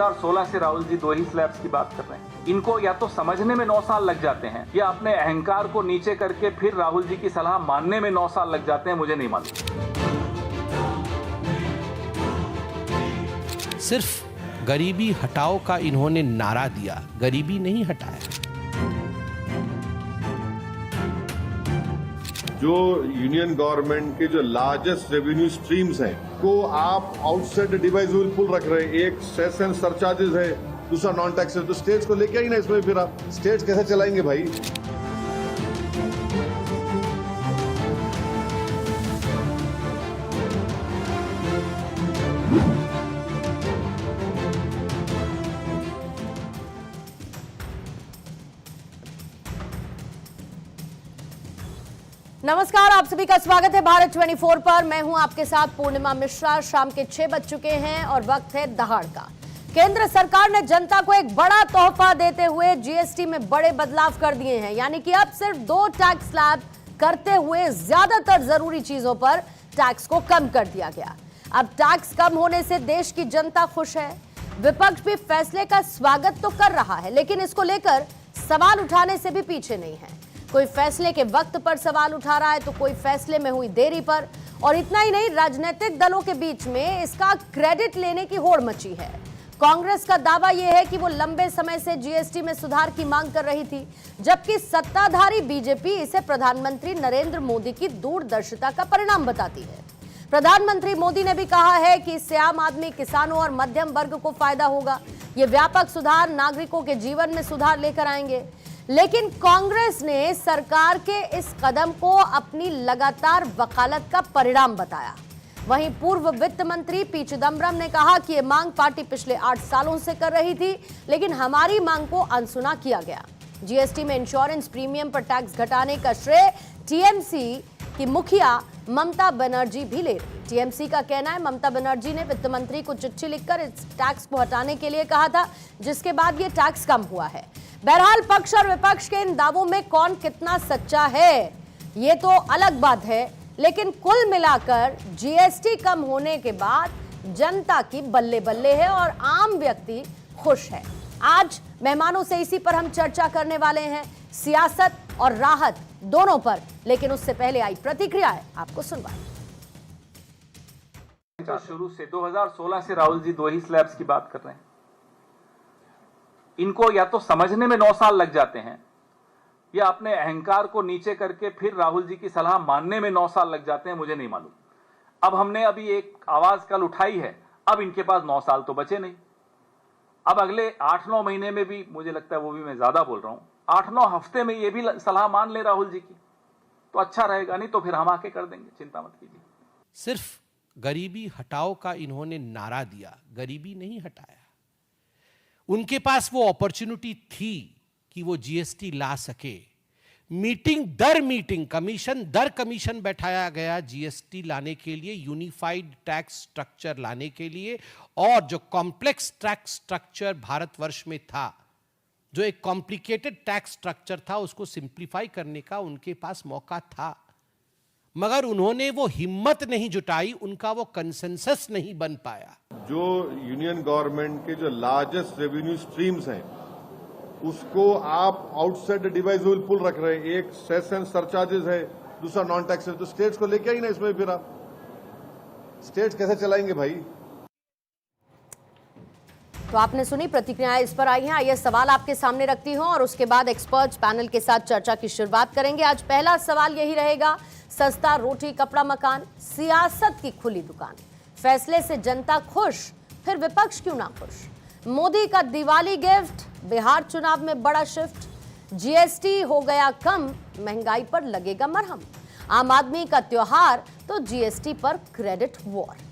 2016 से राहुल जी 2 ही स्लैब्स की बात कर रहे हैं। इनको या तो समझने में 9 साल लग जाते हैं या अपने अहंकार को नीचे करके फिर राहुल जी की सलाह मानने में 9 साल लग जाते हैं, मुझे नहीं मालूम। सिर्फ गरीबी हटाओ का इन्होंने नारा दिया, गरीबी नहीं हटाया। जो यूनियन गवर्नमेंट के जो लार्जेस्ट रेवेन्यू स्ट्रीम्स हैं को आप आउटसाइड डिवाइजिबल पुल रख रहे हैं। एक सेस एंड सरचार्जेस है, दूसरा नॉन टैक्स है, तो स्टेट्स को लेके आई ना इसमें। फिर आप स्टेट्स कैसे चलाएंगे भाई? नमस्कार, आप सभी का स्वागत है भारत 24 पर। मैं हूं आपके साथ पूर्णिमा मिश्रा। शाम के 6 बज चुके हैं और वक्त है दहाड़ का। केंद्र सरकार ने जनता को एक बड़ा तोहफा देते हुए जीएसटी में बड़े बदलाव कर दिए हैं। यानी कि अब सिर्फ 2 टैक्स स्लैब करते हुए ज्यादातर जरूरी चीजों पर टैक्स को कम कर दिया गया। अब टैक्स कम होने से देश की जनता खुश है। विपक्ष भी फैसले का स्वागत तो कर रहा है, लेकिन इसको लेकर सवाल उठाने से भी पीछे नहीं है। कोई फैसले के वक्त पर सवाल उठा रहा है तो कोई फैसले में हुई देरी पर। और इतना ही नहीं, राजनीतिक दलों के बीच में इसका क्रेडिट लेने की होड़ मची है। कांग्रेस का दावा यह है कि वो लंबे समय से जीएसटी में सुधार की मांग कर रही थी, जबकि सत्ताधारी बीजेपी इसे प्रधानमंत्री नरेंद्र मोदी की दूरदर्शिता का परिणाम बताती है। प्रधानमंत्री मोदी ने भी कहा है कि इससे आम आदमी, किसानों और मध्यम वर्ग को फायदा होगा। ये व्यापक सुधार नागरिकों के जीवन में सुधार लेकर आएंगे। लेकिन कांग्रेस ने सरकार के इस कदम को अपनी लगातार वकालत का परिणाम बताया। वहीं पूर्व वित्त मंत्री पी चिदंबरम ने कहा कि यह मांग पार्टी पिछले 8 सालों से कर रही थी, लेकिन हमारी मांग को अनसुना किया गया। जीएसटी में इंश्योरेंस प्रीमियम पर टैक्स घटाने का श्रेय टीएमसी की मुखिया ममता बनर्जी भी ले रही। टीएमसी का कहना है ममता बनर्जी ने वित्त मंत्री को चिट्ठी लिखकर इस टैक्स को हटाने के लिए कहा था, जिसके बाद ये टैक्स कम हुआ है। बहरहाल पक्ष और विपक्ष के इन दावों में कौन कितना सच्चा है ये तो अलग बात है, लेकिन कुल मिलाकर जीएसटी कम होने के बाद जनता की बल्ले बल्ले है और आम व्यक्ति खुश है। आज मेहमानों से इसी पर हम चर्चा करने वाले हैं, सियासत और राहत दोनों पर। लेकिन उससे पहले आई प्रतिक्रियाएं आपको सुनवाएं। शुरू से 2016 से राहुल जी 2 ही स्लैब्स की बात कर रहे हैं। इनको या तो समझने में 9 साल लग जाते हैं या अपने अहंकार को नीचे करके फिर राहुल जी की सलाह मानने में 9 साल लग जाते हैं, मुझे नहीं मालूम। अब हमने अभी एक आवाज कल उठाई है, अब इनके पास 9 साल तो बचे नहीं। अब अगले 8-9 महीने में भी, मुझे लगता है वो भी मैं ज्यादा बोल रहा हूं, 8-9 हफ्ते में ये भी सलाह मान ले राहुल जी की तो अच्छा रहेगा, नहीं तो फिर हम आके कर देंगे, चिंता मत कीजिए। सिर्फ गरीबी हटाओ का इन्होंने नारा दिया, गरीबी नहीं हटाया। उनके पास वो अपॉर्चुनिटी थी कि वो जीएसटी ला सके। मीटिंग दर मीटिंग, कमीशन दर कमीशन बैठाया गया जीएसटी लाने के लिए, यूनिफाइड टैक्स स्ट्रक्चर लाने के लिए। और जो कॉम्प्लेक्स टैक्स स्ट्रक्चर भारतवर्ष में था, जो एक कॉम्प्लिकेटेड टैक्स स्ट्रक्चर था, उसको सिंप्लीफाई करने का उनके पास मौका था, मगर उन्होंने वो हिम्मत नहीं जुटाई, उनका वो कंसेंसस नहीं बन पाया। जो यूनियन गवर्नमेंट के जो लार्जेस्ट रेवेन्यू स्ट्रीम्स हैं उसको आप आउटसाइड डिवाइजिबल पुल रख रहे हैं। एक सेस एंड सरचार्जेस है, दूसरा नॉन टैक्स है, तो स्टेट्स को लेके आई ना इसमें। फिर आप स्टेट्स कैसे चलाएंगे भाई? तो आपने सुनी प्रतिक्रियाएं, इस पर आई हैं। आइए सवाल आपके सामने रखती हूं और उसके बाद एक्सपर्ट्स पैनल के साथ चर्चा की शुरुआत करेंगे। आज पहला सवाल यही रहेगा, सस्ता रोटी कपड़ा मकान, सियासत की खुली दुकान। फैसले से जनता खुश, फिर विपक्ष क्यों ना खुश? मोदी का दिवाली गिफ्ट, बिहार चुनाव में बड़ा शिफ्ट, जीएसटी हो गया कम, महंगाई पर लगेगा मरहम, आम आदमी का त्योहार तो जीएसटी पर क्रेडिट वॉर।